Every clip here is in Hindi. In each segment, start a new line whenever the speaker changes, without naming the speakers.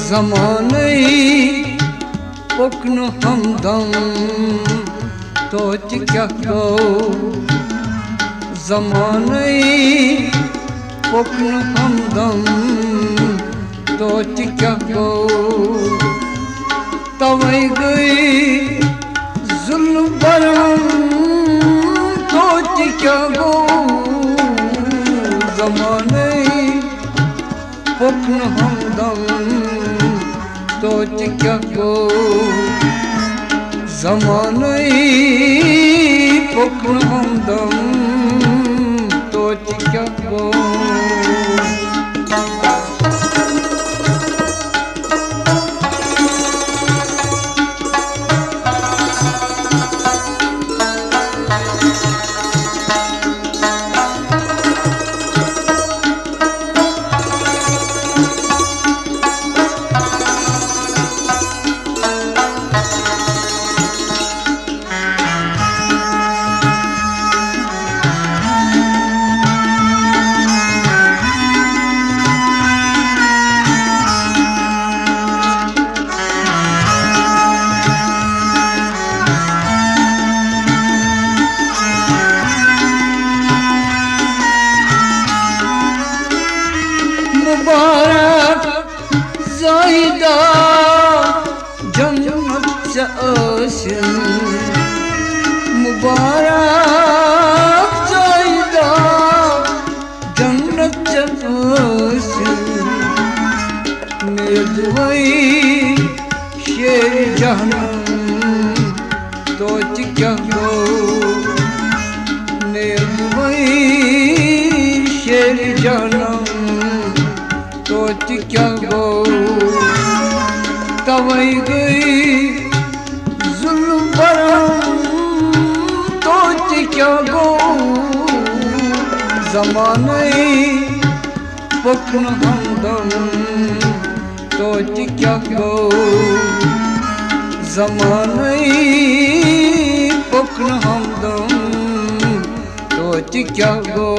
ज़माने पुकन हमदम तोच क्या को ज़माने पुकन हमदम तोच क्या को तवई गई जुल्म बरम तोच क्या को ज़माने पुकन हमदम तोच क्या को ज़माने पुकन हमदम तोच क्या को मुबारक ज़ाहिदा जन्नत च आसिन मुबारक ज़ाहिदा जन्नत च आसिन मेदवई शेर जहन्नम तोच क्या को मेदवई शेर जहन्नम तोच क्या गो तवई गई जुल्म बरम तोच क्या गो ज़माने पुकन हमदम तोच क्या गो ज़माने पुकन हमदम तोच क्या गो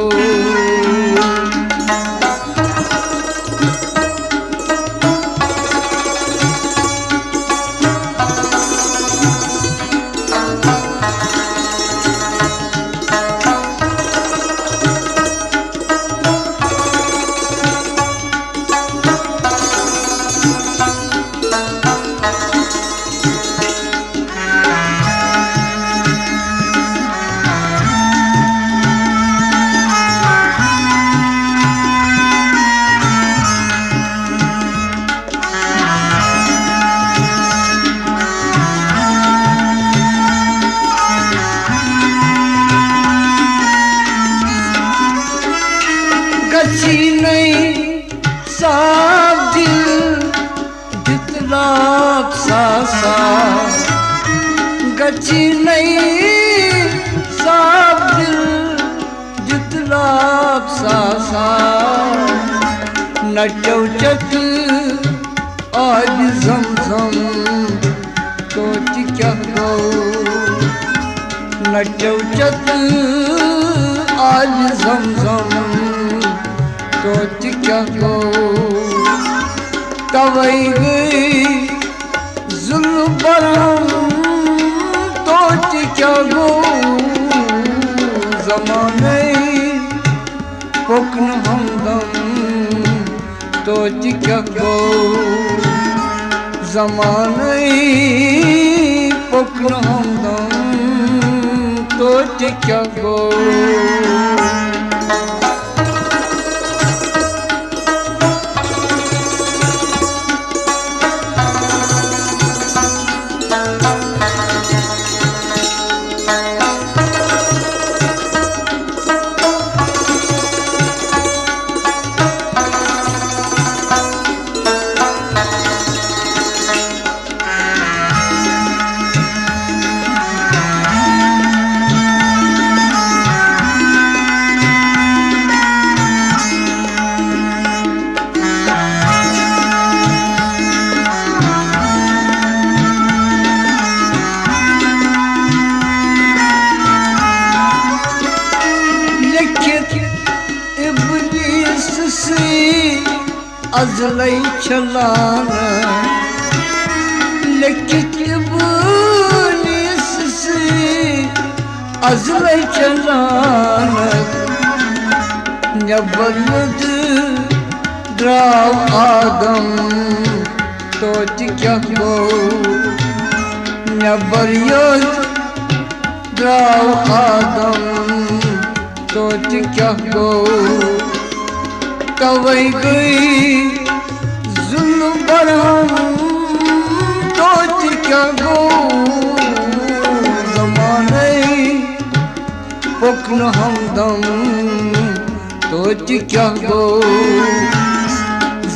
गची नहीं साफ दिल जितलाक सासा गची नहीं साफ दिल जितलाक सासा न चौचत आज ज़मज़म तोच क्या को न चौचत आज ज़मज़म तोच क्या को तवई गई जुल्म बरम तोच क्या को ज़माने पुकन हमदम तोच क्या को ज़माने पुकन हमदम तोच क्या को अजलई छलान azle çelanek Nebalyad drav Adam Toti kya go Nebalyad drav Adam Toti kya go Tavai gई zulm barham Toti kya go Zamane Pokn hamdam Toti kya go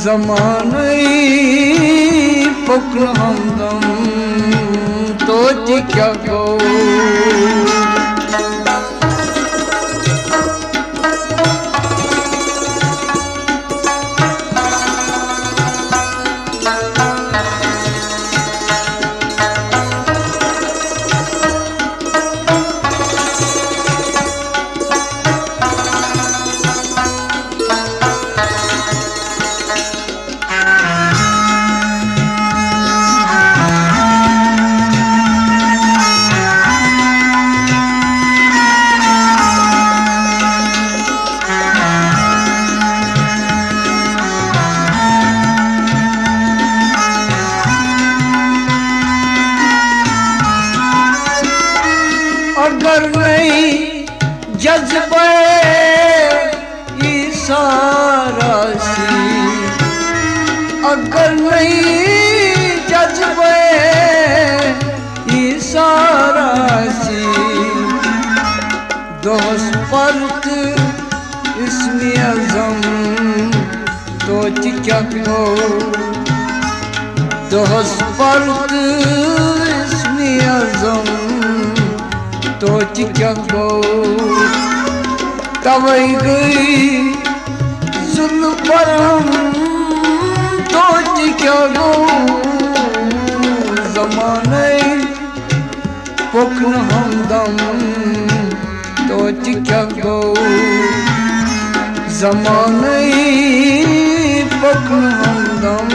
Zamane Pokn hamdam Toti kya go अगर नहीं जज्बे इशारा सी अगर नहीं जज्बे इशारा सी दोस्त परत इसमें अज़म तो क्या को दोस्त परत इसमें अज़म तो क्या गो तवई गई जुल्म परम तो क्या गो ज़माने पुकन हमदम तो क्या गो ज़माने पुकन हमदम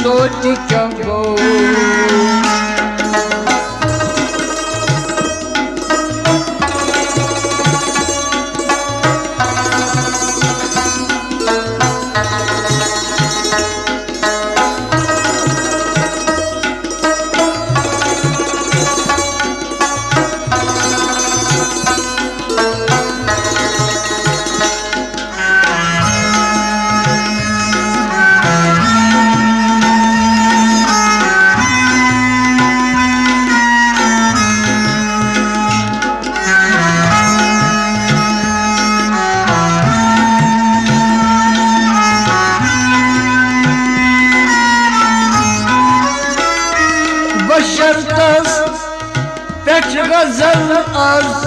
तो क्या गो बशर्तस पेट गजल आज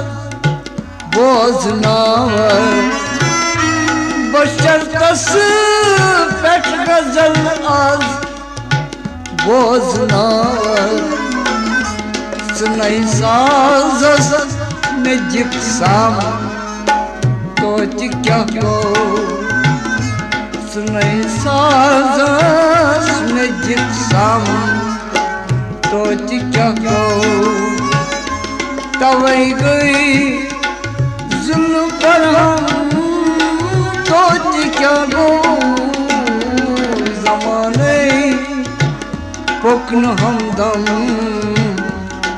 बोझनावर बशर्तस पेट गजल आज बोझनावर सुनाई साज़स में जिप्साम तो क्या को सुनाई साज़स में जिप्साम तो क्या को तवई गई जुल्म परम तो क्या को ज़माने पुकन हमदम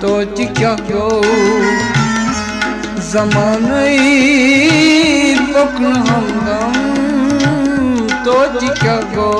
तो क्या को ज़माने पुकन हमदम तो क्या को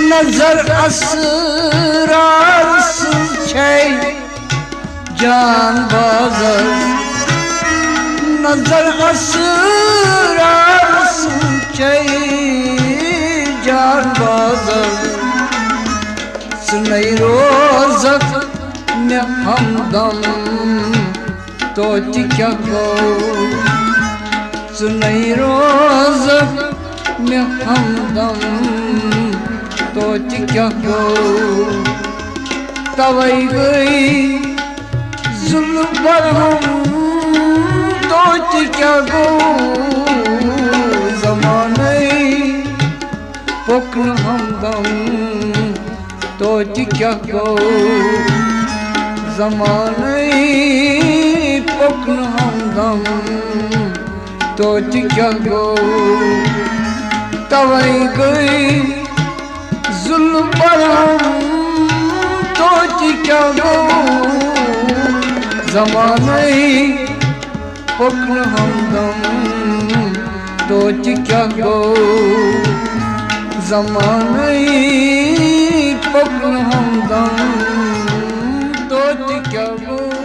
नजर असरार छै जान बाज़र नजर असरार सुचे जान बाज़र सुनई रोज़क में हमदम तो क्या गो सुनई रोज़क में हमदम तो क्या गो तवई गई जुल्म पर हम तो क्या गो ज़माने पुकन हमदम तो क्या गो ज़माने पुकन हमदम तो क्या गो तवई गई जुल्म पर हम तो क्या गो ज़माने पुकन हमदम तो क्या गो ज़माने पुकन हमदम तो क्या गो।